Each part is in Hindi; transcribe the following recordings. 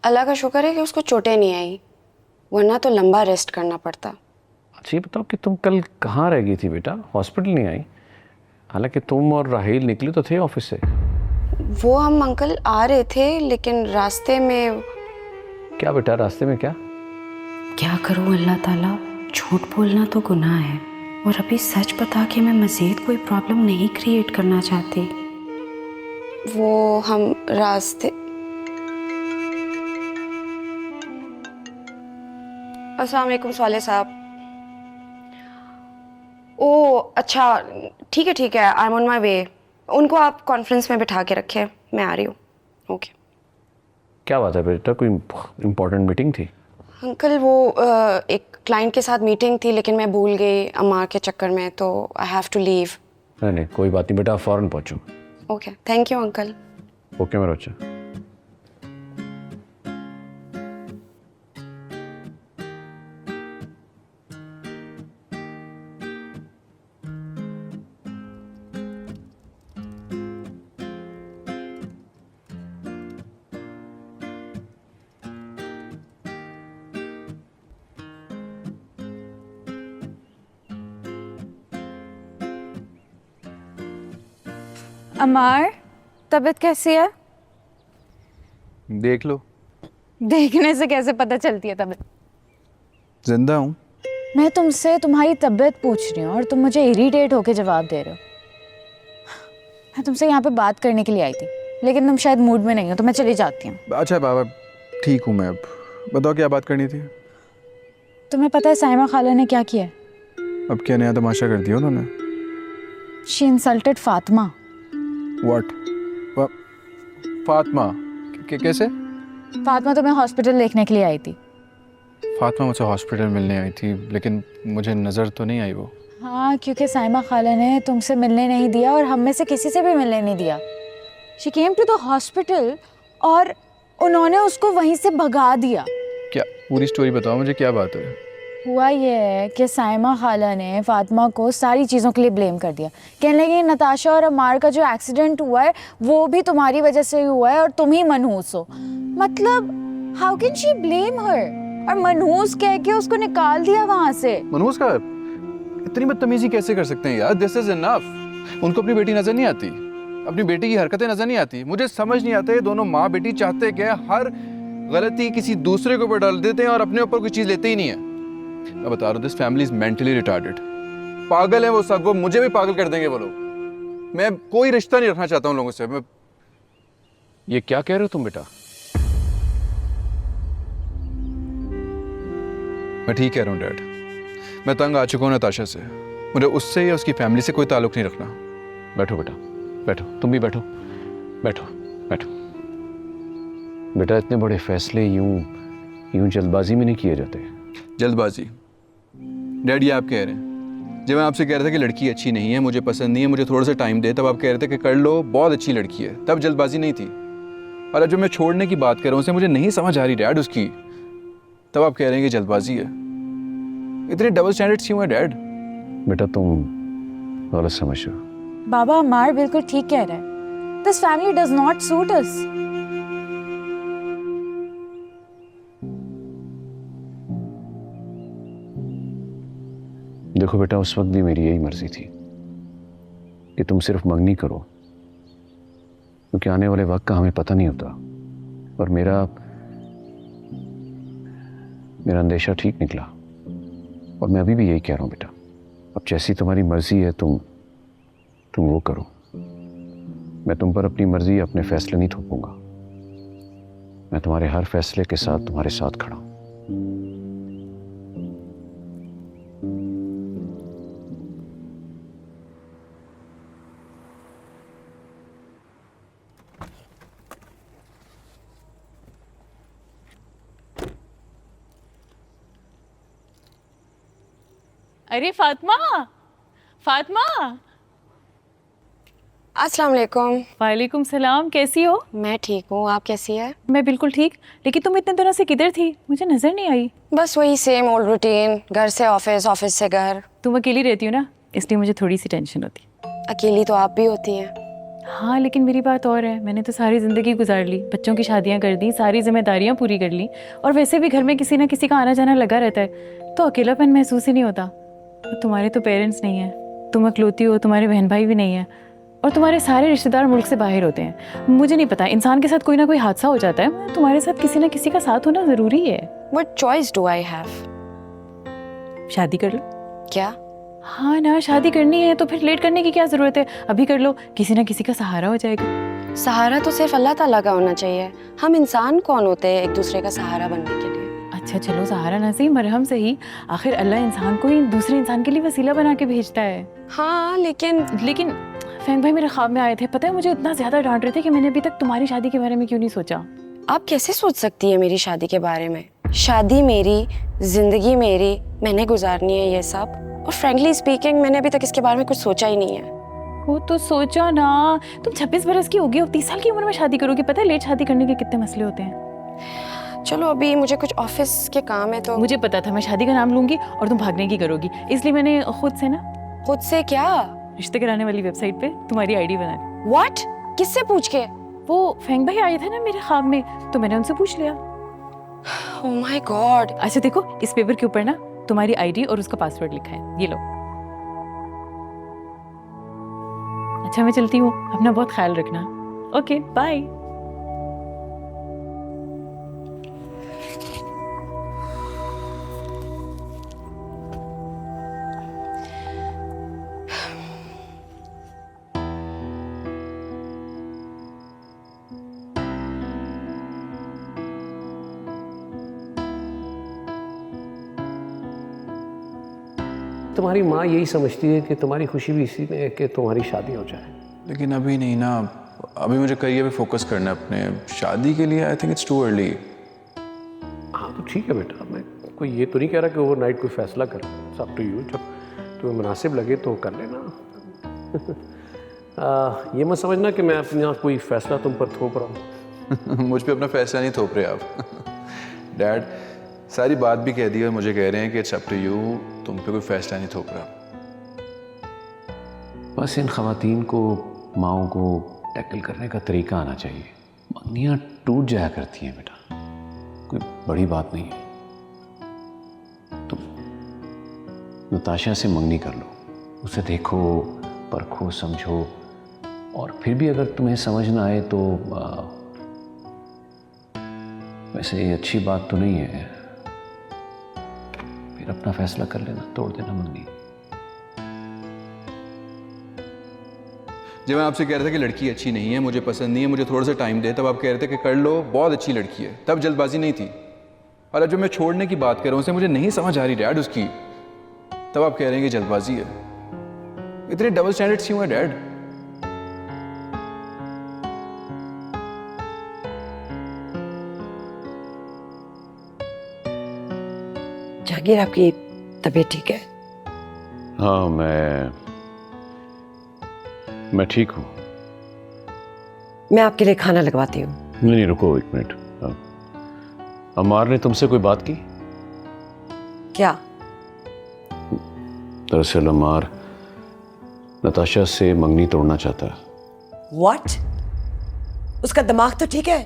अल्लाह का शुक्र है कि उसको चोटें नहीं आई, वरना तो लंबा रेस्ट करना पड़ता। अच्छा ये बताओ कि तुम कल कहाँ रह गई थी बेटा, हॉस्पिटल नहीं आई? हालांकि तुम और राहील निकली तो थे ऑफिस से। वो हम अंकल आ रहे थे लेकिन रास्ते में। क्या बेटा, रास्ते में क्या? क्या करूं अल्लाह ताला, झूठ बोलना तो गुनाह है और अभी सच बता के मैं मज़ीद कोई प्रॉब्लम नहीं क्रिएट करना चाहती। वो हम रास्ते। अस्सलाम वालेकुम साले साहब। ओ अच्छा, ठीक है, आई एम ऑन माई वे। उनको आप कॉन्फ्रेंस में बिठा के रखें, मैं आ रही हूँ। ओके क्या बात है बेटा, कोई इम्पोर्टेंट मीटिंग थी? अंकल वो एक क्लाइंट के साथ मीटिंग थी लेकिन मैं भूल गई अम्मा के चक्कर में, तो आई हैव टू लीव। नहीं कोई बात नहीं बेटा, आप फ़ौरन पहुँचो। Okay thank you uncle. Okay मेरा बच्चा। अमार, तबीयत कैसी है? देख लो। देखने से कैसे पता चलती है तबीयत? जिंदा हूँ। मैं तुमसे तुम्हारी तबीयत पूछ रही हूँ और तुम मुझे इरिटेट होके जवाब दे रहे हो। मैं तुमसे यहाँ पे बात करने के लिए आई थी लेकिन तुम शायद मूड में नहीं हो तो मैं चली जाती हूँ। अच्छा बाबा, ठीक हूँ मैं अब। बताओ क्या बात करनी थी? तुम्हें पता है साइमा खाला ने क्या किया है? अब क्या नया तमाशा कर दिया उन्होंने? She insulted Fatima. What? Fatima? कैसे? फातिमा तुम्हें हॉस्पिटल देखने के लिए आई थी। फातिमा मुझसे हॉस्पिटल मिलने आई थी लेकिन मुझे नज़र तो नहीं आई वो। हाँ, क्योंकि साइमा खाला ने तुमसे मिलने नहीं दिया और हम में से किसी से भी मिलने नहीं दिया। She came to the hospital और उन्होंने उसको वहीं से भगा दिया। क्या पूरी स्टोरी बताओ मुझे, क्या बात है? हुआ ये है कि साइमा खाला ने फातिमा को सारी चीज़ों के लिए ब्लेम कर दिया। कहने लगी नताशा और अमार का जो एक्सीडेंट हुआ है वो भी तुम्हारी वजह से हुआ है और तुम ही मनहूस हो। मतलब हाउ कैन शी ब्लेम हर? और मनहूस कह के उसको निकाल दिया वहां से। मनहूस का इतनी बदतमीजी कैसे कर सकते हैं यार? This is enough. उनको अपनी बेटी नजर नहीं आती, अपनी बेटी की हरकतें नजर नहीं आती। मुझे समझ नहीं आता ये दोनों माँ बेटी चाहते क्या? हर गलती किसी दूसरे के ऊपर डाल देते हैं और अपने ऊपर कोई चीज लेते ही नहीं है। मैं बता रहा हूँ, this family is mentally retarded. पागल है वो सब, वो मुझे भी पागल कर देंगे वो लोग। मैं कोई रिश्ता नहीं रखना चाहता हूँ लोगों से। मैं ये क्या कह रहे हो तुम बेटा? ठीक कह रहा हूँ डैड। मैं तंग आ चुका हूँ नताशा से। मुझे उससे या उसकी फैमिली से कोई ताल्लुक नहीं रखना। बैठो बेटा, बैठो, तुम भी बैठो, बैठो बैठो। बेटा इतने बड़े फैसले यूं जल्दबाजी में नहीं किए जाते। जल्दबाजी? डैड ये आप कह रहे हैं? जब मैं आपसे कह रहा था कि लड़की अच्छी नहीं है, मुझे पसंद नहीं है, मुझे थोड़ा सा टाइम दे, तब आप कह रहे थे कि कर लो, बहुत अच्छी लड़की है। तब जल्दबाजी नहीं थी। और अब जब मैं छोड़ने की बात कर रहा हूँ, उसे मुझे नहीं समझ आ रही डैड उसकी, तब आप कह रहे हैं कि जल्दबाजी है। इतने डबल स्टैंडर्ड्स क्यों है डैड? बेटा तुम गलत समझ रहे हो। बाबा, अमार बिल्कुल ठीक कह रहा है। This family does not suit us. देखो बेटा, उस वक्त भी मेरी यही मर्जी थी कि तुम सिर्फ मंगनी करो, क्योंकि आने वाले वक्त का हमें पता नहीं होता। और मेरा अंदेशा ठीक निकला और मैं अभी भी यही कह रहा हूं बेटा। अब जैसी तुम्हारी मर्जी है तुम वो करो। मैं तुम पर अपनी मर्जी या अपने फैसले नहीं थोपूंगा। मैं तुम्हारे हर फैसले के साथ तुम्हारे साथ खड़ा हूं। अरे फातिमा, फातिमा। अस्सलाम वालेकुम। वालेकुम सलाम, कैसी हो? मैं ठीक हूँ, आप कैसी है? मैं बिल्कुल ठीक। लेकिन तुम इतने दिनों से किधर थी? मुझे नजर नहीं आई। बस वही सेम ओल्ड रूटीन, घर से ऑफिस, ऑफिस से घर। तुम अकेली रहती हो ना, इसलिए मुझे थोड़ी सी टेंशन होती। अकेली तो आप भी होती हैं। हाँ लेकिन मेरी बात और है, मैंने तो सारी ज़िंदगी गुजार ली, बच्चों की शादियाँ कर दी, सारी जिम्मेदारियाँ पूरी कर ली, और वैसे भी घर में किसी ना किसी का आना जाना लगा रहता है, तो अकेलापन महसूस ही नहीं होता। और तुम्हारे तो पेरेंट्स नहीं हैं, तुम अकलौती हो, तुम्हारे बहन भाई भी नहीं है, और तुम्हारे सारे रिश्तेदार मुल्क से बाहर होते हैं। मुझे नहीं पता, इंसान के साथ कोई ना कोई हादसा हो जाता है, मगर तुम्हारे साथ किसी ना किसी का साथ होना ज़रूरी है। What choice do I have? शादी कर लो। क्या? हाँ ना, शादी करनी है तो फिर लेट करने की क्या ज़रूरत है, अभी कर लो, किसी ना किसी का सहारा हो जाएगा। सहारा तो सिर्फ अल्लाह ताला का होना चाहिए। हम इंसान कौन होते हैं एक दूसरे का सहारा बनने के लिए? अच्छा चलो, सहारा ना सही, मरहम सही, आखिर अल्लाह इंसान को ही दूसरे इंसान के लिए वसीला बना के भेजता है। हाँ लेकिन फैंग भाई मेरे ख्वाब में आए थे, पता है मुझे इतना ज़्यादा डांट रहे थे कि मैंने अभी तक तुम्हारी शादी के बारे में क्यों नहीं सोचा। आप कैसे सोच सकती है मेरी शादी के बारे में? शादी मेरी, जिंदगी मेरी, मैंने गुजारनी है ये सब, और फ्रैंकली स्पीकिंग मैंने अभी तक इसके बारे में कुछ सोचा ही नहीं है। वो तो सोचा ना, तुम 26 बरस की होगी, अब 30 साल की उम्र में शादी करोगी, पता है लेट शादी करने के कितने मसले होते हैं। चलो अभी मुझे कुछ ऑफिस के काम है तो। मुझे पता था मैं शादी का नाम लूंगी और तुम भागने की करोगी, इसलिए मैंने खुद से ना खुद से क्या? रिश्ते कराने वाली वेबसाइट पे तुम्हारी आईडी बना ली। What? किससे पूछ के? वो फैंग भाई आए थे ना मेरे ख्वाब में, तो मैंने उनसे पूछ लिया। Oh my God. अच्छा देखो, इस पेपर के ऊपर ना तुम्हारी आईडी और उसका पासवर्ड लिखा है, ये लो। अच्छा मैं चलती हूँ, अपना बहुत ख्याल रखना। Okay bye. तुम्हारी माँ यही समझती है कि तुम्हारी खुशी भी इसी में है कि तुम्हारी शादी हो जाए। लेकिन अभी नहीं ना, अभी मुझे करियर पे फोकस करना है अपने। शादी के लिए I think it's too early. हाँ तो ठीक है बेटा, मैं कोई ये तो नहीं कह रहा कि ओवरनाइट कोई फैसला कर, सब टू यू, जब तुम्हें मुनासिब लगे तो कर लेना। ये मत समझना कि मैं अपने यहाँ कोई फैसला तुम पर थोप रहा हूँ। मुझ पे अपना फैसला नहीं थोप रहे आप। डैड सारी बात भी कह दी और मुझे कह रहे हैं कि इट्स अप टू यू, तुम पे कोई फैसला नहीं थोप रहा। बस इन खवातीन को, माओं को टैकल करने का तरीका आना चाहिए। मंगनियाँ टूट जाया करती हैं बेटा, कोई बड़ी बात नहीं है। तुम नताशा से मंगनी कर लो, उसे देखो, परखो, समझो, और फिर भी अगर तुम्हें समझ ना आए तो वैसे ये अच्छी बात तो नहीं है, फिर अपना फैसला कर लेना, तोड़ देना मंगनी। जब मैं आपसे कह रहा था कि लड़की अच्छी नहीं है, मुझे पसंद नहीं है, मुझे थोड़ा सा टाइम दे, तब आप कह रहे थे कि कर लो, बहुत अच्छी लड़की है, तब जल्दबाजी नहीं थी। और अब जब मैं छोड़ने की बात कर रहा हूँ, उसे मुझे नहीं समझ आ रही डैड उसकी, तब आप कह रहे हैं कि जल्दबाजी है। इतने डबल स्टैंडर्ड्स क्यों है डैड? जहांगीर, आपकी तबीयत ठीक है? हाँ मैं ठीक हूँ। मैं आपके लिए खाना लगवाती हूँ। नहीं रुको एक मिनट। अमार ने तुमसे कोई बात की? क्या? दरअसल अमार नताशा से मंगनी तोड़ना चाहता है। What? उसका दिमाग तो ठीक है,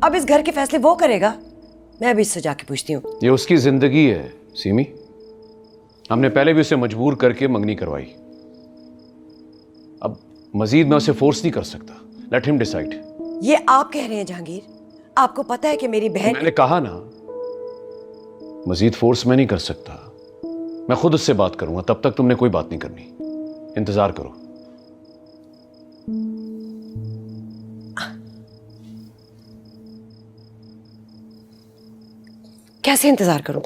अब इस घर के फैसले वो करेगा। मैं अभी इससे जाके पूछती हूँ। ये उसकी जिंदगी है सीमी, हमने पहले भी उसे मजबूर करके मंगनी करवाई, अब मजीद मैं उसे फोर्स नहीं कर सकता। Let him decide. ये आप कह रहे हैं जहांगीर? आपको पता है कि मेरी बहन। मैंने कहा ना, मजीद फोर्स मैं नहीं कर सकता, मैं खुद उससे बात करूंगा, तब तक तुमने कोई बात नहीं करनी, इंतजार करो। कैसे इंतजार करूं?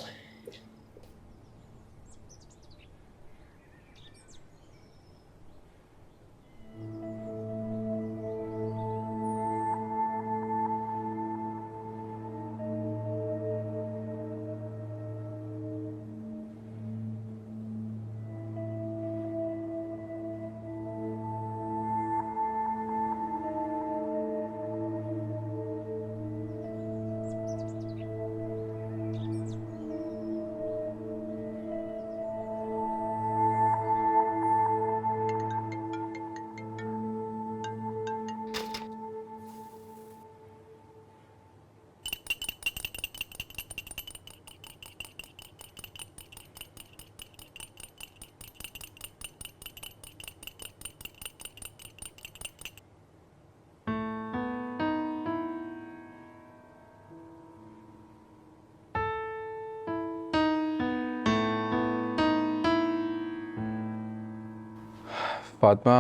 फातिमा,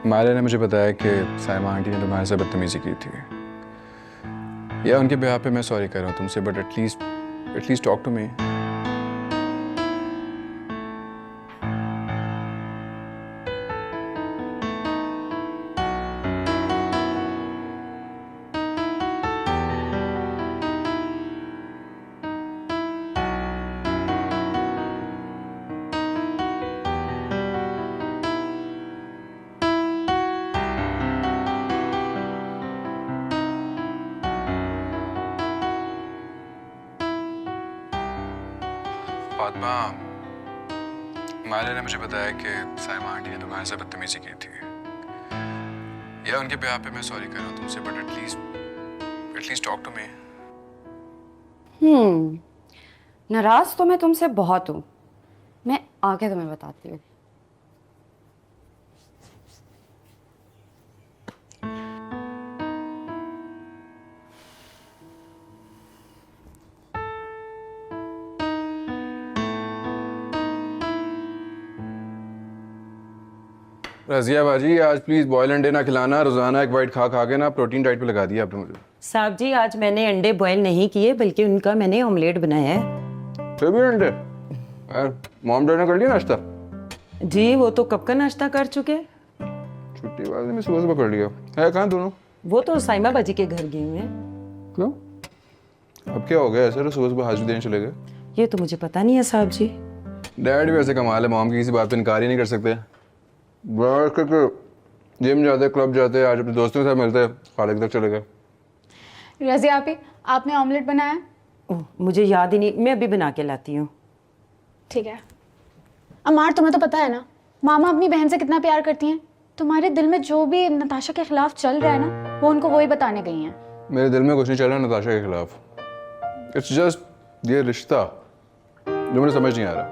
माले ने मुझे बताया कि साइमा आंटी ने तुम्हारे से बदतमीजी की थी। या उनके बिहार पे मैं सॉरी कर रहा हूँ तुमसे, but at least talk to me. Fatima, माले ने मुझे बताया कि साइमा आंटी ने तुम्हारे से बदतमीजी की थी। या उनके बिहार पे मैं सॉरी कर रहा हूँ तुमसे, but at least talk to me. नाराज तो मैं तुमसे बहुत हूँ, मैं आगे तुम्हें बताती हूँ। रजिया बाजी, आज प्लीज बॉयल अंडे ना खिलाना। रोजाना एक वाइट खा खा के ना प्रोटीन डाइट पे लगा दिया आपने मुझे। साहब जी, आज मैंने अंडे बॉयल नहीं किए, बल्कि उनका मैंने ऑमलेट बनाया है। फिर भी अंडे? मॉम डैड ने कर लिया नाश्ता? जी, वो तो कब का नाश्ता कर चुके। छुट्टी वाले में सुबह कर लिया है। कहाँ दोनों? वो तो साइमा बाजी के घर गए हुए हैं। क्यों? अब क्या हो गया ऐसा? तो सुबह हाजिरी देने चले गए। ये तो मुझे पता नहीं है साहब जी। डैड भी ऐसे कमाल है, मॉम की किसी बात पे इनकार ही नहीं कर सकते। जिम जाते, क्लब जाते, आज अपने दोस्तों के साथ मिलते, खालिद तक चले गए। रज़िया आपी, आपने ऑमलेट बनाया? ओह, मुझे याद ही नहीं, मैं अभी बना के लाती हूँ। ठीक है। अमार, तुम्हें तो पता है ना मामा अपनी बहन से कितना प्यार करती हैं। तुम्हारे दिल में जो भी नताशा के खिलाफ चल रहा है ना, वो उनको वही बताने गई हैं। मेरे दिल में कुछ नहीं चल रहा नताशा के खिलाफ। इट्स जस्ट ये रिश्ता जो मुझे समझ नहीं आ रहा।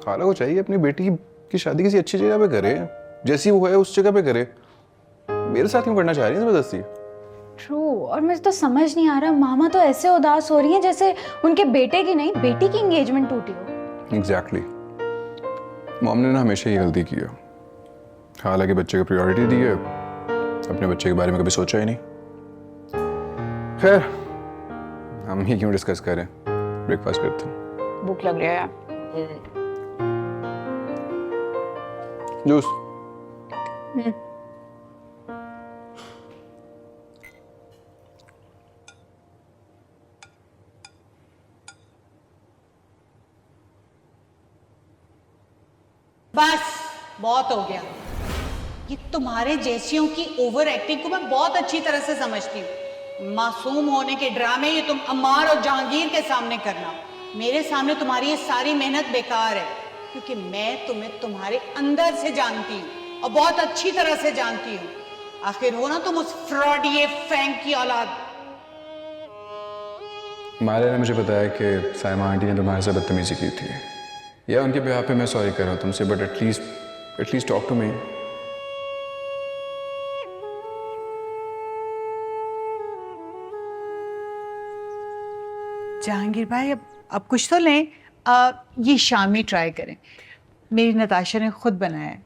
खाला को चाहिए अपनी बेटी की शादी किसी अच्छी जगह पे करे, जैसी वो है उस जगह पे करे। मेरे साथ क्यों करना चाह रही है जबरदस्ती? ट्रू, और मुझे तो समझ नहीं आ रहा, मामा तो ऐसे उदास हो रही हैं जैसे उनके बेटे की नहीं, बेटी की एंगेजमेंट टूटी हो। एग्जैक्टली। मॉम ने ना हमेशा ये गलती की है। हालांकि बच्चे को प्रायोरिटी दी है, अपने बच्चे के बारे में कभी सोचा ही नहीं। खैर, हम ही क्यों डिस्कस करें, ब्रेकफास्ट करते हैं। भूख लग रही है। जूस। बस बहुत हो गया। ये तुम्हारे जैसियों की ओवर एक्टिंग को मैं बहुत अच्छी तरह से समझती हूँ। मासूम होने के ड्रामे ये तुम अम्मार और जहांगीर के सामने करना, मेरे सामने तुम्हारी ये सारी मेहनत बेकार है, क्योंकि मैं तुम्हें तुम्हारे अंदर से जानती हूँ और बहुत अच्छी तरह से जानती हूँ। आखिर हो ना तुम उस फ्रॉडी फैंक की औलाद। माले ने मुझे बताया कि साइमा आंटी ने तुम्हारे से बदतमीजी की थी। या उनके बिहार पे मैं सॉरी कर रहा हूँ तुमसे, but at least talk to me. Jahangir भाई, अब कुछ तो लें। ये शामी ट्राई करें, मेरी नताशा ने खुद बनाया है।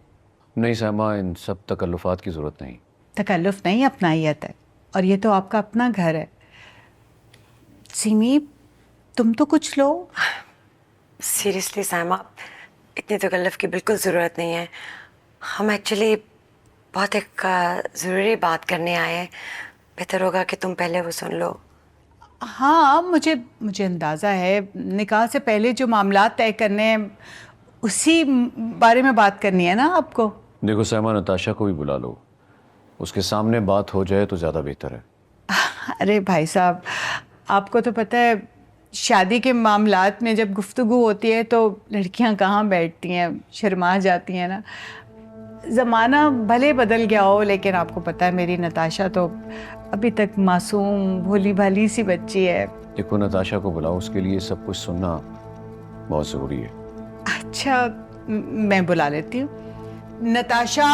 नहीं साइमा, इन सब तकल्लुफात की ज़रूरत नहीं। तकल्लुफ नहीं, अपनाइयत है, और ये तो आपका अपना घर है। सीमी, तुम तो कुछ लो। सीरियसली साइमा, इतनी तकल्लुफ की बिल्कुल ज़रूरत नहीं है। हम एक्चुअली बहुत एक ज़रूरी बात करने आए हैं। बेहतर होगा कि तुम पहले वो सुन लो। हाँ, मुझे अंदाज़ा है, निकाह से पहले जो मामलात तय करने हैं उसी बारे में बात करनी है ना आपको। देखो साइमा, नताशा को भी बुला लो, उसके सामने बात हो जाए तो ज़्यादा बेहतर है। अरे भाई साहब, आपको तो पता है शादी के मामलात में जब गुफ्तगू होती है तो लड़कियां कहाँ बैठती हैं, शर्मा जाती हैं ना। ज़माना भले बदल गया हो, लेकिन आपको पता है मेरी नताशा तो अभी तक मासूम भोली भाली सी बच्ची है। देखो, नताशा को बुलाओ, उसके लिए सब कुछ सुनना बहुत ज़रूरी है। अच्छा, मैं बुला लेती हूँ। नताशा,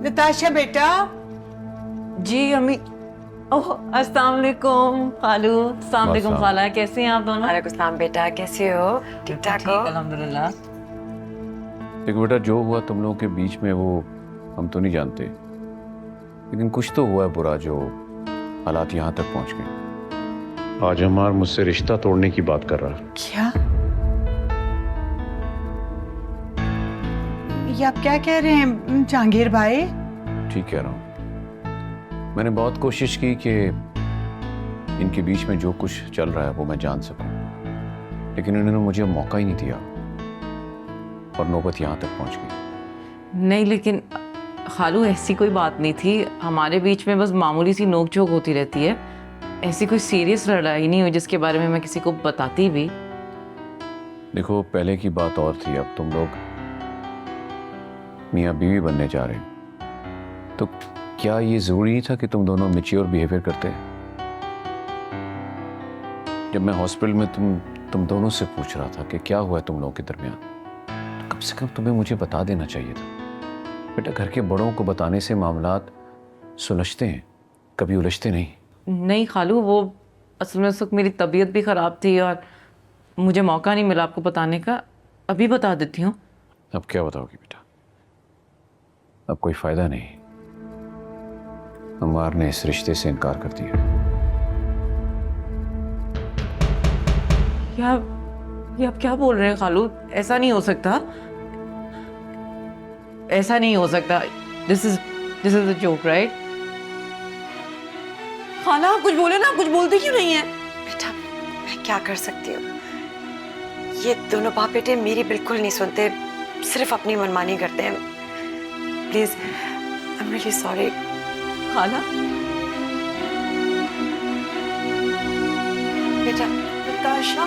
नताशा बेटा। जी अम्मी। ओह, अस्सलाम वालेकुम खालू। अस्सलाम वालेकुम खाला, कैसे हैं आप दोनों? वालेकुम सलाम बेटा, कैसे हो? ठीक ठाक हो? अल्हम्दुलिल्लाह। देखो बेटा, जो हुआ तुम लोगों के बीच में वो हम तो नहीं जानते, लेकिन कुछ तो हुआ है बुरा जो हालात यहाँ तक पहुँच गए। आज अमार मुझसे रिश्ता तोड़ने की बात कर रहा है। क्या? ये आप क्या कह रहे हैं जहांगीर भाई? ठीक कह रहा हूँ। मैंने बहुत कोशिश की कि इनके बीच में जो कुछ चल रहा है वो मैं जान सकूं, लेकिन इन्होंने मुझे मौका ही नहीं दिया और नौबत यहाँ तक पहुँच गई। नहीं लेकिन खालू ऐसी कोई बात नहीं थी, हमारे बीच में बस मामूली सी नोक-झोंक होती रहती है। ऐसी कोई सीरियस लड़ाई नहीं हुई जिसके बारे में मैं किसी को बताती भी। देखो, पहले की बात और थी, अब तुम लोग मियाँ बीवी बनने जा रहे हो, तो क्या ये जरूरी नहीं था कि तुम दोनों मैच्योर बिहेवियर करते? जब मैं हॉस्पिटल में तुम दोनों से पूछ रहा था कि क्या हुआ है तुम लोगों के दरमियान, तो कम से कम तुम्हें मुझे बता देना चाहिए था। बेटा, घर के बड़ों को बताने से मामलात सुलझते हैं, कभी उलझते नहीं। नहीं खालू, वो असल में उस वक्त मेरी तबीयत भी ख़राब थी और मुझे मौका नहीं मिला आपको बताने का। अभी बता देती हूँ। अब क्या बताओगी बेटा? अब कोई फायदा नहीं, अमार ने इस रिश्ते से इनकार कर दिया। ये आप क्या बोल रहे हैं खालू? ऐसा नहीं हो सकता, ऐसा नहीं हो सकता। This is a joke, right? खाला, आप कुछ बोले ना, कुछ बोलती क्यों नहीं है? बेटा, मैं क्या कर सकती हूँ? ये दोनों बाप बेटे मेरी बिल्कुल नहीं सुनते, सिर्फ अपनी मनमानी करते हैं। Please, I am really sorry. खाला, बेटा, नताशा,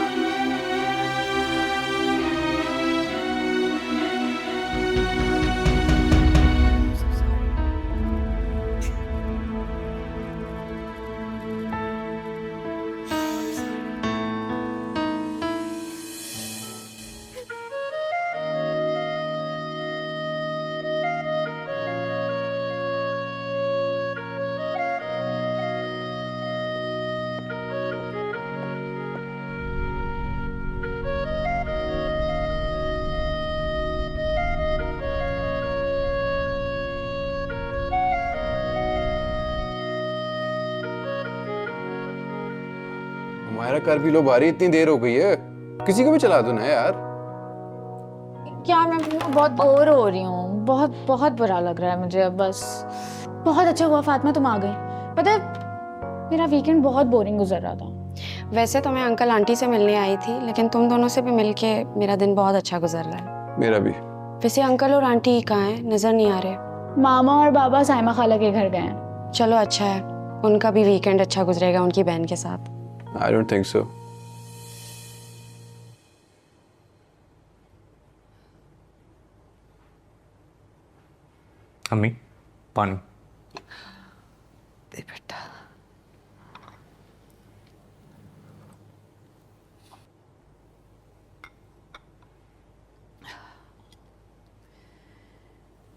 हमारा कार भी लो भारी, इतनी देर हो गई है, किसी को भी चला दो ना यार। यार मैं बहुत बोर हो रही हूँ, बहुत बहुत बुरा लग रहा है मुझे अब बस। बहुत अच्छा हुआ फातिमा तुम आ गई। पता है मेरा वीकेंड बहुत बोरिंग गुजर रहा था। वैसे तो मैं अंकल आंटी से मिलने आई थी, लेकिन तुम दोनों से भी मिलके मेरा दिन बहुत अच्छा गुजर रहा है। मेरा भी। वैसे अंकल और आंटी कहाँ हैं? नजर नहीं आ रहे। मामा और बाबा साइमा खाला के घर गए हैं। चलो अच्छा है, उनका भी वीकेंड अच्छा गुजरेगा उनकी बहन के साथ। I don't think so. अम्मी, पानी। दे बेटा।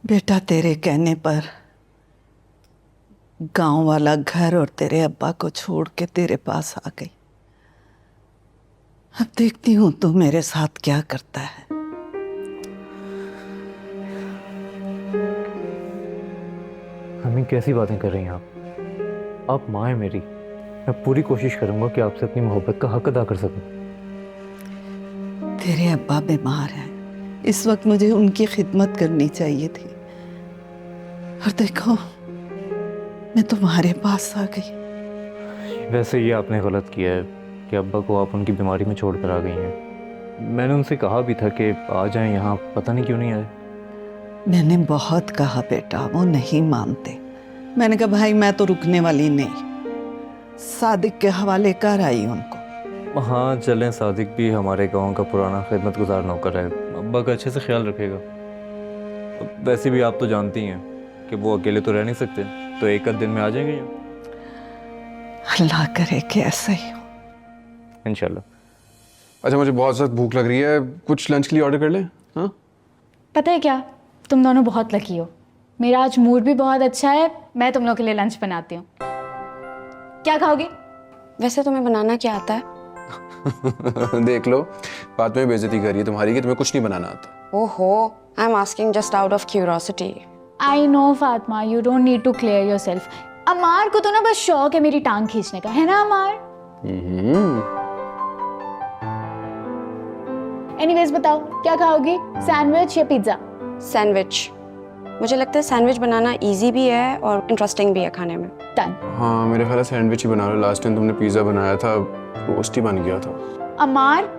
बेटा, तेरे कहने पर गांव वाला घर और तेरे अब्बा को छोड़ के तेरे पास आ गई। अब देखती हूँ तू मेरे साथ क्या करता है। अम्मी, कैसी बातें कर रही हैं आप माँ हैं मेरी। मैं पूरी कोशिश करूंगा कि आपसे अपनी मोहब्बत का हक अदा कर सकूं। तेरे अब्बा बीमार हैं, इस वक्त मुझे उनकी खिदमत करनी चाहिए थी, और देखो मैं तुम्हारे पास आ गई। वैसे ये आपने गलत किया है कि अब्बा को आप उनकी बीमारी में छोड़ कर आ गई हैं। मैंने उनसे कहा भी था कि आ जाएं यहाँ, पता नहीं क्यों नहीं आए। मैंने बहुत कहा बेटा, वो नहीं मानते। मैंने कहा भाई मैं तो रुकने वाली नहीं, सादिक के हवाले कर आई उनको। हाँ चलें, सादिक भी हमारे गांव का पुराना खिदमतगुजार नौकर है, अब्बा का अच्छे से ख्याल रखेगा। वैसे भी आप तो जानती हैं कि वो अकेले तो रह नहीं सकते, तो एक आध दिन में आ जाएंगे यहाँ। अल्लाह करे कि ऐसा ही हो। इंशाल्लाह। अच्छा, मुझे बहुत सख्त भूख लग रही है, कुछ लंच के लिए ऑर्डर कर लें? हाँ, पता है क्या, तुम दोनों बहुत लकी हो। मेरा आज मूड भी बहुत अच्छा है, मैं तुम लोगों के लिए लंच बनाती हूँ। क्या खाओगे? वैसे तुम्हें बनाना क्या आता है? देख लो, बात में बेइज्जती कर रही है तुम्हारी कि तुम्हें कुछ नहीं बनाना आता। ओहो, I am asking just out of curiosity. I know Fatima, you don't need to clear yourself. Amar को तो ना बस शौक है मेरी टांग खींचने का, है ना अमार? एनीवेज बताओ क्या खाओगी, सैंडविच या पिज्जा? सैंडविच. मुझे लगता है सैंडविच बनाना इजी भी है और इंटरेस्टिंग भी है खाने में. डन. हाँ मेरे ख्याल सैंडविच ही बना लो. लास्ट टाइम तुमने पिज्ज़ा बनाया था, रोस्ट ही बन गया था. अमार,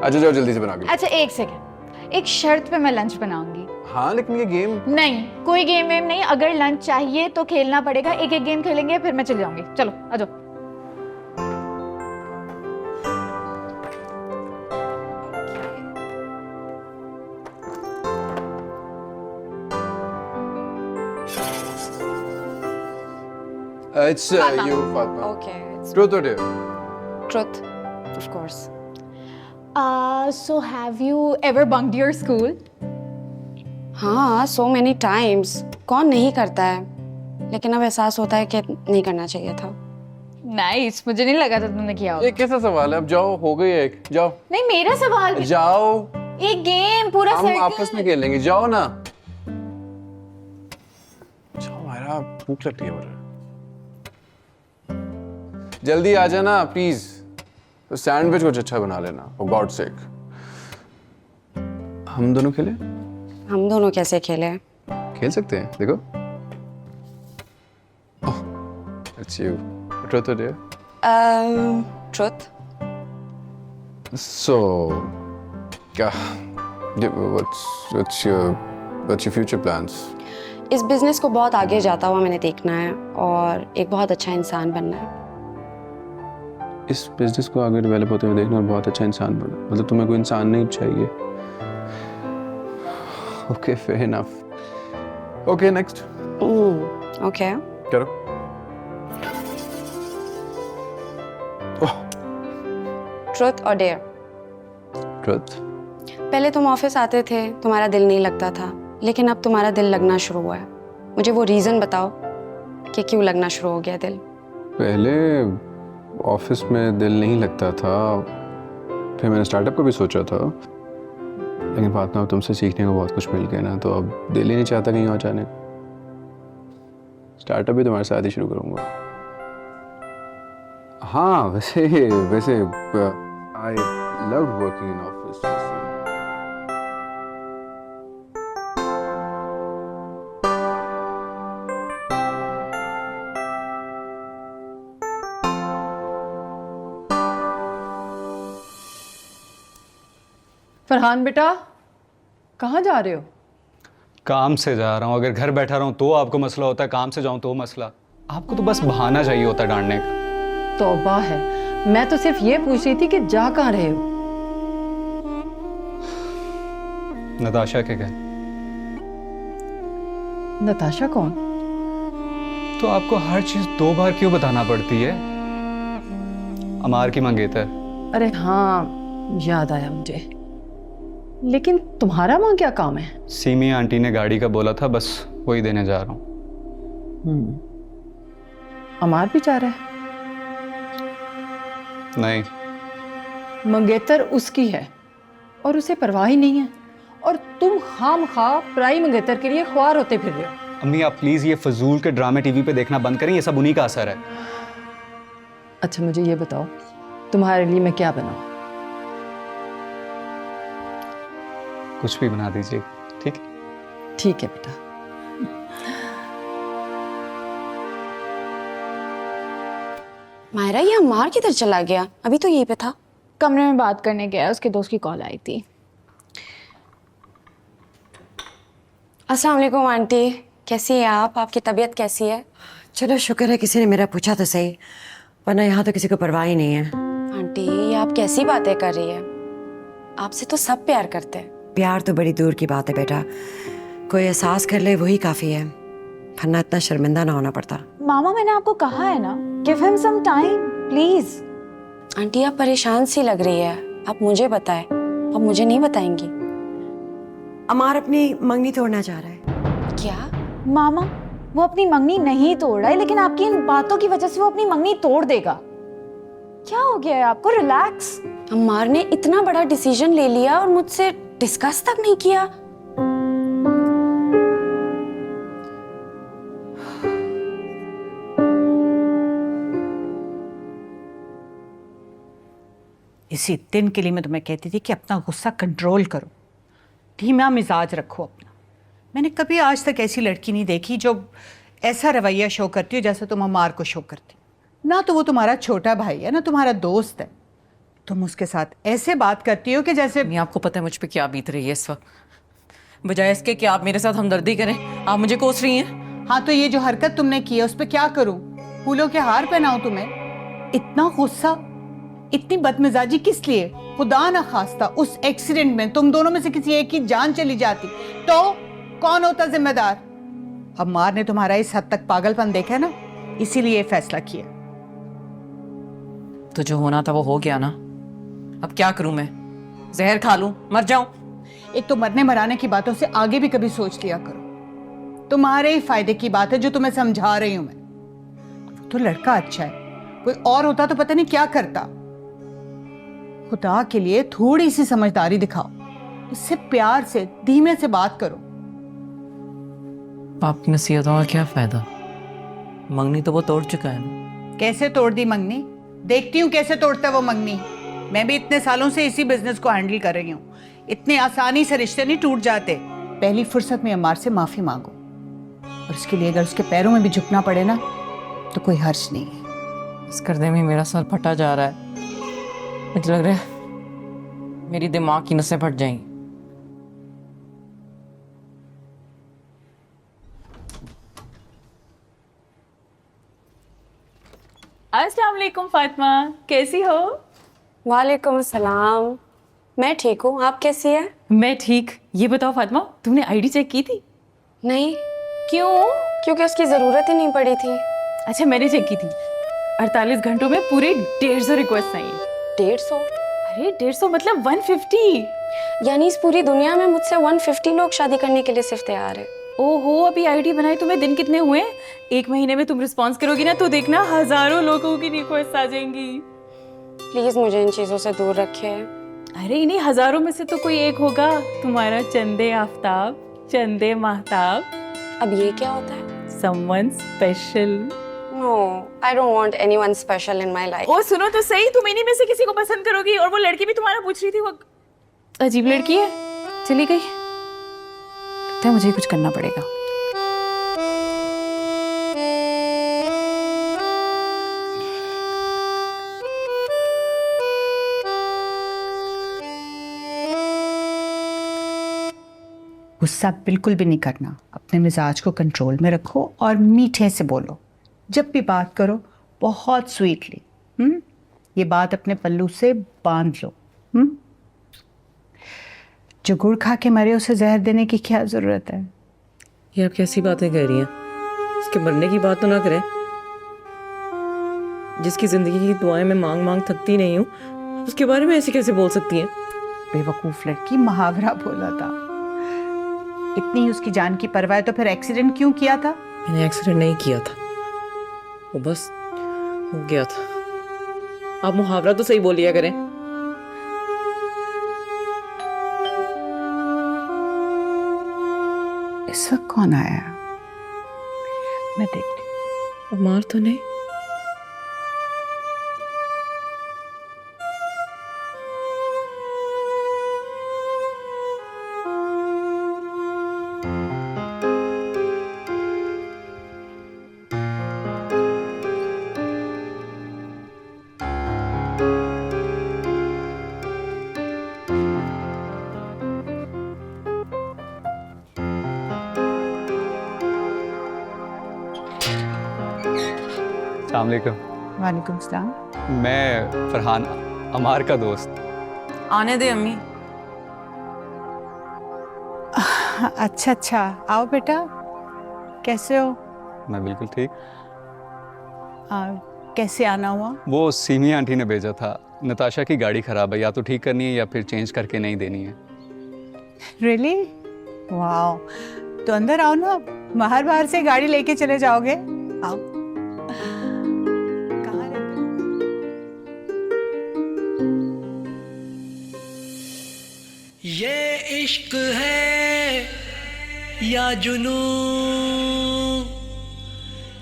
अच्छा जाओ जल्दी से बना के. अच्छा एक सेकेंड, एक शर्त पे मैं लंच बनाऊंगी. हाँ लेकिन ये गेम. नहीं, कोई गेम वेम नहीं. अगर लंच चाहिए तो खेलना पड़ेगा. एक एक गेम खेलेंगे फिर मैं चली जाऊंगी. चलो आ जाओ. It's you, Fatma. Okay, it's Truth or dare? truth, of course. So have you ever bunked your school? हाँ, so many times. कौन नहीं करता है, लेकिन अब एहसास होता है कि नहीं करना चाहिए था. नाइस, मुझे नहीं लगा था तुमने किया होगा. ये कैसा सवाल है? अब जाओ, हो गई एक. जाओ नहीं, मेरा सवाल. जाओ, एक गेम पूरा हम सर्कल. आपस में खेलेंगे. जाओ ना. जाओ, हमारा भूख लगती है मुझे. जल्दी आ जाना प्लीज. तो सैंडविच कुछ अच्छा बना लेना फॉर गॉड सेक. हम दोनों खेले? हम दोनों कैसे खेले? खेल सकते हैं. देखो. It's you. Truth or dare? Truth. So, क्या? What's your future plans? इस बिजनेस को बहुत आगे जाता हुआ मैंने देखना है और एक बहुत अच्छा इंसान बनना है. इस बिजनेस को आगे डेवलप होते हुए देखना और बहुत अच्छा इंसान बनना. मतलब तुम्हें कोई इंसान नहीं चाहिए. Okay, fair enough. Okay, next. Okay. करो. Truth or dare? ट्रुथ. पहले तुम ऑफिस आते थे, तुम्हारा दिल नहीं लगता था, लेकिन अब तुम्हारा दिल लगना शुरू हुआ है. मुझे वो रीजन बताओ कि क्यों लगना शुरू हो गया दिल. पहले ऑफिस में दिल नहीं लगता था, फिर मैंने स्टार्टअप को भी सोचा था, लेकिन फातिमा अब तुमसे सीखने को बहुत कुछ मिल गया ना, तो अब दिल ही नहीं चाहता कहीं और जाने को. स्टार्टअप भी तुम्हारे साथ ही शुरू करूँगा. हाँ वैसे I love working in office. Farhan बेटा, कहाँ जा रहे हो? काम से जा रहा हूँ. अगर घर बैठा रहूँ तो आपको मसला होता है, काम से जाऊँ तो मसला. आपको तो बस बहाना चाहिए होता है डांटने का. तौबा है, मैं तो सिर्फ ये पूछ रही थी कि जा कहाँ रहे हो? नताशा के घर. नताशा कौन? तो आपको हर चीज 2 बार क्यों बताना पड़ती है? अमार की मंगेतर. अरे हाँ, याद आया मुझे. लेकिन तुम्हारा वहाँ क्या काम है? सीमी आंटी ने गाड़ी का बोला था, बस वही देने जा रहा हूँ. अमार भी जा रहा है? नहीं. मंगेतर उसकी है और उसे परवाह ही नहीं है, और तुम खामखा पराई मंगेतर के लिए ख्वार होते फिर रहे हो. अम्मी आप प्लीज ये फजूल के ड्रामे टीवी पे देखना बंद करें, ये सब उन्हीं का असर है. अच्छा मुझे ये बताओ, तुम्हारे लिए मैं क्या बनाऊं? कुछ भी बना दीजिए. ठीक. ठीक है बेटा. मायरा, ये अम्मार किधर चला गया? अभी तो यहीं पे था. कमरे में बात करने गया, उसके दोस्त की कॉल आई थी. अस्सलाम वालेकुम आंटी, कैसी हैं आप? आपकी तबीयत कैसी है? चलो शुक्र है किसी ने मेरा पूछा तो सही, वरना यहाँ तो किसी को परवाह ही नहीं है. आंटी, ये आप कैसी बातें कर रही है? आपसे तो सब प्यार करते हैं. प्यार तो बड़ी दूर की बात है बेटा, कोई एहसास कर ले वही काफ़ी है, वरना इतना शर्मिंदा ना होना पड़ता. मामा, मैंने आपको कहा है ना, give him some time please. Aunty, आप परेशान सी लग रही है. आप मुझे बताएं, आप मुझे नहीं बताएंगी? अमार अपनी मंगनी तोड़ना चाह रहा है. क्या? मामा, वो अपनी मंगनी नहीं तोड़ रहा है, लेकिन आपकी इन बातों की वजह से वो अपनी मंगनी तोड़ देगा. क्या हो गया है आपको? रिलैक्स. अम्मार ने इतना बड़ा डिसीजन ले लिया और मुझसे डिस्कस तक नहीं किया। इसी दिन के लिए मैं तुम्हें कहती थी कि अपना गुस्सा कंट्रोल करो, धीमा मिजाज रखो अपना। मैंने कभी आज तक ऐसी लड़की नहीं देखी जो ऐसा रवैया शो करती हो जैसे तुम अम्मार को शो करती। ना तो वो तुम्हारा छोटा भाई है ना तुम्हारा दोस्त है, तुम उसके साथ ऐसे बात करती हो कि जैसे नहीं, आपको पता है मुझ पे क्या बीत रही है इस वक्त। बजाय इसके कि आप मेरे साथ हमदर्दी करें, आप मुझे कोस रही हैं। हाँ तो ये जो हरकत तुमने की है उस पर क्या करूं? फूलों के हार पहनाऊं तुम्हें? इतना गुस्सा, इतनी बदमिजाजी किस लिए? खुदा ना खास्ता उस एक्सीडेंट में तुम दोनों में से किसी एक की जान चली जाती तो कौन होता जिम्मेदार? अम्मार ने तुम्हारा इस हद तक पागलपन देखा है ना, इसीलिए फैसला किया। तो जो होना था वो हो गया ना, अब क्या करूं मैं? जहर खा लूं, मर जाऊं? एक तो मरने मराने की बातों से आगे भी कभी सोच लिया करो। तुम्हारे ही फायदे की बात है जो तुम्हें समझा रही हूं मैं। तो लड़का अच्छा है, कोई और होता तो पता नहीं क्या करता। खुदा के लिए थोड़ी सी समझदारी दिखाओ, इससे प्यार से धीमे से बात करो। बाप की नसीहतों का क्या फायदा? मंगनी तो वो तोड़ चुका है ना। कैसे तोड़ दी मंगनी? देखती हूँ कैसे तोड़ता है वो मंगनी। मैं भी इतने सालों से इसी बिजनेस को हैंडल कर रही हूँ, इतने आसानी से रिश्ते नहीं टूट जाते। पहली फुर्सत में अम्मार से माफी मांगो, और इसके लिए अगर उसके पैरों में भी झुकना पड़े ना तो कोई हर्ज नहीं है। इस गर्दे में मेरा सर फटा जा रहा है, मुझे लग रहा है मेरी दिमाग की नसें फट जाएंगी। अस्सलाम वालेकुम फातिमा, कैसी हो? वालेकुम सलाम, मैं ठीक हूँ, आप कैसी है? मैं ठीक। ये बताओ फातिमा, तुमने आईडी चेक की थी? नहीं, क्यों? क्योंकि उसकी ज़रूरत ही नहीं पड़ी थी। अच्छा, मैंने चेक की थी। 48 घंटों में पूरे 150 रिक्वेस्ट आई हैं। 150? अरे 150 मतलब 150। यानी इस पूरी दुनिया में मुझसे 150 लोग शादी करने के लिए सिर्फ तैयार है। ओहो, अभी आईडी बनाई तुम्हें दिन कितने हुए? 1 महीने में तुम रिस्पॉन्स करोगी ना तो देखना हजारों लोगों की रिक्वेस्ट आ जाएंगी। प्लीज मुझे इन चीजों से दूर रखे। अरे इन्हीं हजारों में से तो कोई एक होगा, तुम्हारा चंदे आफ्ताब, चंदे महताब। अब ये क्या होता है? Someone special. No, I don't want anyone special in my life. ओ सुनो तो सही, तुम इन्हीं में से किसी को पसंद करोगी। और वो लड़की भी तुम्हारा पूछ रही थी, वो अजीब लड़की है, चली गई। लगता है मुझे कुछ करना पड़ेगा। गुस्सा बिल्कुल भी नहीं करना, अपने मिजाज को कंट्रोल में रखो और मीठे से बोलो। जब भी बात करो बहुत स्वीटली। ये बात अपने पल्लू से बांध लो। जो गुड़ खा के मरे उसे जहर देने की क्या जरूरत है? ये आप कैसी बातें कह रही हैं? उसके मरने की बात तो ना करें। जिसकी जिंदगी की दुआएं मैं मांग मांग थकती नहीं हूँ, उसके बारे में ऐसे कैसे बोल सकती हैं? बेवकूफ लड़की, मुहावरा बोला था। इतनी ही उसकी जान की परवाह है तो फिर एक्सीडेंट क्यों किया था? मैंने एक्सीडेंट नहीं किया था, वो बस हो गया था। आप मुहावरा तो सही बोलिया करें। इस वक्त कौन आया? मैं देखती हूँ। मार तो नहीं? अस्सलाम वालेकुम। वालेकुम सलाम। मैं फरहान, अमार का दोस्त। आने दे अम्मी। अच्छा अच्छा, आओ बेटा, कैसे हो? मैं बिल्कुल ठीक। कैसे आना हुआ? वो सीमी आंटी ने भेजा था, नताशा की गाड़ी खराब है, या तो ठीक करनी है या फिर चेंज करके नहीं देनी है। रियली? वाओ, तो अंदर आओ ना, बाहर बाहर से गाड़ी लेके चले जाओगे। आओ। कहाँ रहते हो? इश्क है या जुनू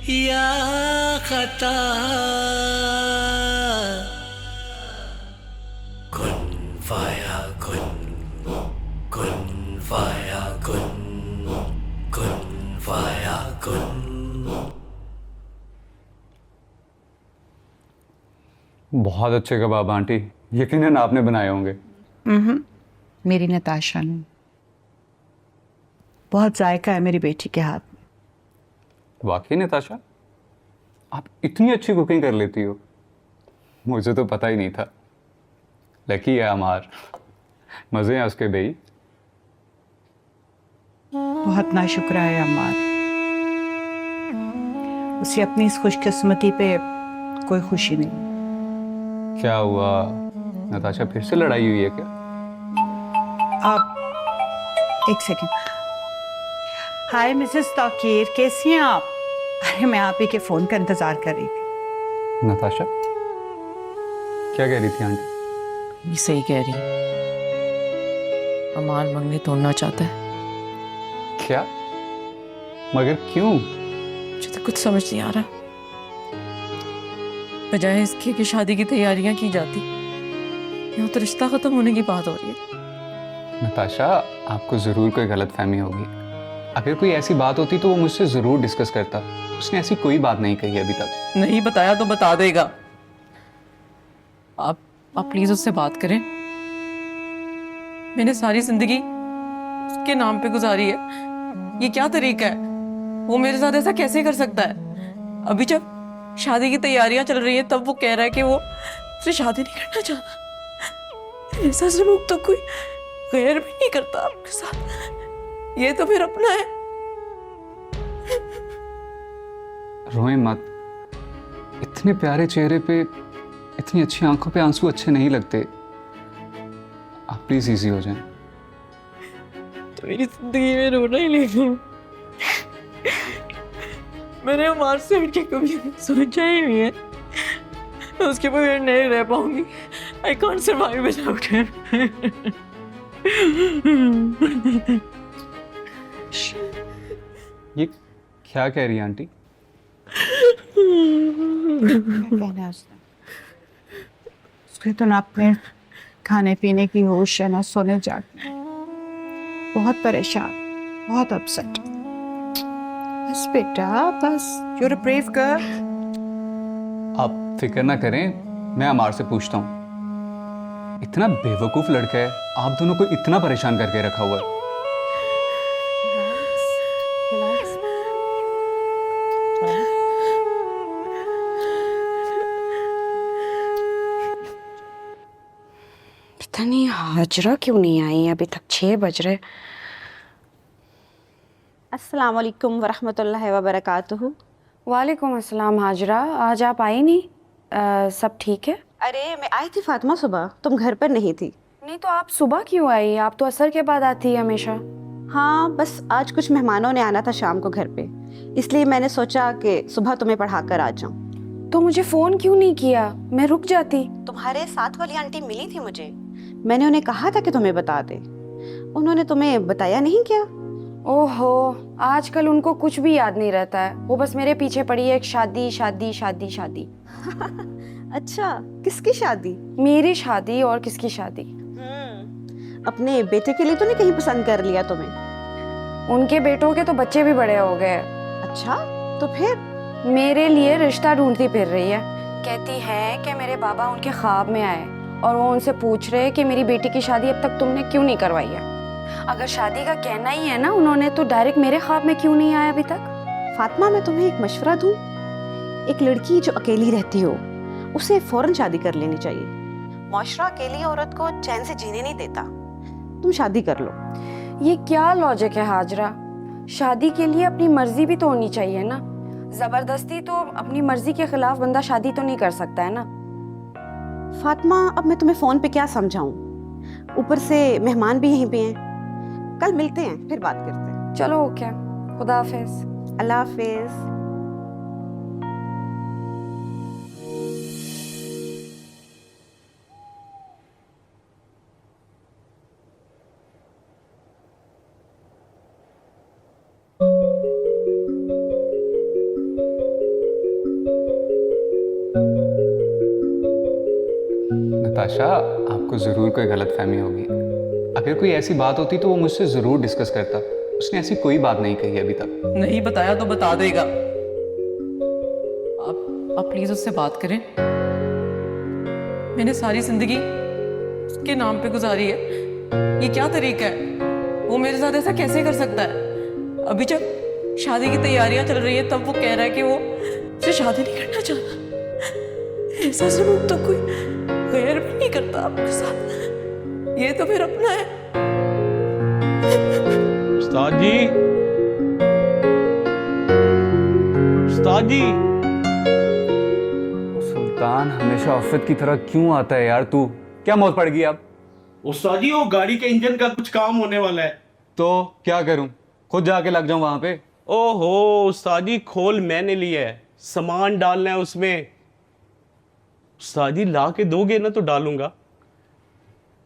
या खता, कुन फाया कुन फाया कुन फाया कुन। बहुत अच्छे कबाब आंटी, यकीनन आपने बनाए होंगे। मेरी नताशा ने। बहुत जायका है मेरी बेटी के हाथ में। वाकई नताशा, आप इतनी अच्छी कुकिंग कर लेती हो, मुझे तो पता ही नहीं था। लकी है अमार, मज़े हैं उसके बेई। बहुत नाशुक्र है अम्मार, उसे अपनी इस खुशकिस्मती पे कोई खुशी नहीं। क्या हुआ नताशा, फिर से लड़ाई हुई है क्या? आप एक सेकेंड। हाय मिसेस तौकीर, कैसी हैं आप? अरे मैं आप ही के फ़ोन का इंतज़ार कर रही थी। नताशा क्या कह रही थी आंटी? ये सही कह रही, अमार मंगनी तोड़ना चाहता है। क्या? मगर क्यों? मुझे तो कुछ समझ नहीं आ रहा। बजाय इसके कि शादी की तैयारियां की जाती, यहाँ तो रिश्ता खत्म होने की बात हो रही है। नताशा, आपको ज़रूर कोई गलतफहमी होगी। अगर कोई ऐसी बात होती तो वो मुझसे ज़रूर डिस्कस करता। उसने ऐसी कोई बात नहीं कही अभी तक। नहीं बताया तो बता देगा। आप प्लीज उससे बात करें। मैंने सारी जिंदगी उसके नाम पे गुजारी है, ये क्या तरीका है? वो मेरे साथ ऐसा कैसे कर सकता है? अभी जब शादी की तैयारियां चल रही है तब वो कह रहा है कि वो उससे शादी नहीं करना चाहता। ऐसा सलूक तो कोई गैर भी नहीं करता आपके साथ। ये तो फिर अपना है। रोए मत, इतने प्यारे चेहरे पे, इतनी अच्छी आंखों पे आंसू अच्छे नहीं लगते। आप प्लीज इजी हो जाएं। तो मेरी जिंदगी में रोना ही नहीं। मैंने अमार से उनके कभी सोचा ही नहीं है मैं उसके बगैर नहीं रह पाऊंगी। I can't survive without him. ये क्या कह रही है आंटी? कहना उसके तो ना अपने खाने पीने की होश है ना सोने जागने। बहुत परेशान, बहुत अपसेट। बस बेटा बस, you are a brave girl. आप फिक्र ना करें, मैं अमार से पूछता हूँ। इतना बेवकूफ लड़का है, आप दोनों को इतना परेशान करके रखा हुआ है। पता नहीं हाजरा क्यों नहीं आई अभी तक, 6 बज रहे। अस्सलाम वालेकुम वरहमतुल्लाहि वबरकातुहू। वालेकुम अस्सलाम हाजरा, आज आप आई नहीं? सब ठीक है? अरे मैं आई थी फातिमा सुबह, तुम घर पर नहीं थी। नहीं तो आप सुबह क्यों आई? आप तो असर के बाद आती है हमेशा। हाँ बस आज कुछ मेहमानों ने आना था शाम को घर पे, इसलिए मैंने सोचा कि सुबह तुम्हें पढ़ा कर आ जाऊँ। तो मुझे फ़ोन क्यों नहीं किया? मैं रुक जाती। तुम्हारे साथ वाली आंटी मिली थी मुझे, मैंने उन्हें कहा था कि तुम्हें बता दे, उन्होंने तुम्हें बताया नहीं क्या? ओहो, आजकल उनको कुछ भी याद नहीं रहता है। वो बस मेरे पीछे पड़ी है, एक शादी शादी शादी शादी। अच्छा, किसकी शादी? मेरी शादी और किसकी शादी? अपने बेटे के लिए तो नहीं कहीं पसंद कर लिया तुम्हें? उनके बेटों के तो बच्चे भी बड़े हो गए। अच्छा, तो फिर? मेरे लिए रिश्ता ढूंढती फिर रही है। कहती है कि मेरे बाबा उनके ख्वाब में आए और वो उनसे पूछ रहे कि मेरी बेटी की शादी अब तक तुमने क्यों नहीं करवाई है। अगर शादी का कहना ही है ना उन्होंने, तो डायरेक्ट मेरे ख्वाब में क्यों नहीं आया अभी तक? फातिमा मैं तुम्हें एक मशवरा दूं, एक लड़की जो अकेली रहती हो उसे फौरन शादी कर लेनी चाहिए। माशरा अकेली औरत को चैन से जीने नहीं देता। तुम शादी कर लो। ये क्या लॉजिक है हाजरा? शादी के लिए अपनी मर्जी भी तो होनी चाहिए ना। जबरदस्ती तो अपनी मर्जी के खिलाफ बंदा शादी तो नहीं कर सकता है ना। फातिमा अब मैं तुम्हें फोन पे क्या समझाऊं, ऊपर से मेहमान भी यहीं पे हैं। कल मिलते हैं, फिर बात करते हैं। चलो ओके, खुदा हाफिज। अल्लाह हाफिज। नताशा, आपको ज़रूर कोई गलतफहमी होगी। अगर कोई ऐसी बात होती तो वो मुझसे ज़रूर डिस्कस करता। उसने ऐसी कोई बात नहीं कही अभी तक। नहीं बताया तो बता देगा। आप प्लीज उससे बात करें। मैंने सारी जिंदगी उसके नाम पे गुजारी है। ये क्या तरीका है? वो मेरे साथ ऐसा कैसे कर सकता है? अभी जब शादी की तैयारियां चल रही है तब वो कह रहा है कि वो मुझसे शादी नहीं करना चाहता। ऐसा सलूक तो कोई गैर भी नहीं करता आपके साथ। ये तो फिर अपना है। उस्ताद जी, उस्ताद जी। सुल्तान हमेशा आफत की तरह क्यों आता है यार? तू क्या मौत पड़ गई अब? उस्ताद जी, वो गाड़ी के इंजन का कुछ काम होने वाला है। तो क्या करूं? खुद जाके लग जाऊं वहां पे? ओहो उस्ताद जी, खोल मैंने लिया है, सामान डालना है उसमें। उस्ताद जी ला के दोगे ना तो डालूंगा।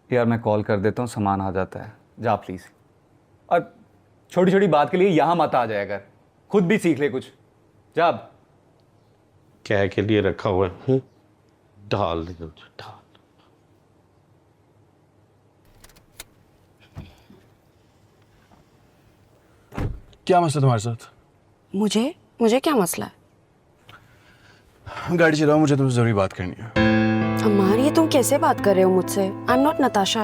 यार मैं कॉल कर देता हूँ, सामान आ जाता है। जा प्लीज। और छोटी छोटी बात के लिए यहाँ मत आ जाया कर, खुद भी सीख ले कुछ। जा अब। क्या के लिए रखा हुआ है? डाल दे डाल। क्या मसला तुम्हारे साथ? मुझे क्या मसला है? गाड़ी चलाओ, मुझे तुमसे जरूरी बात करनी है। अम्मार, ये तुम कैसे बात कर रहे हो मुझसे? I am not Natasha.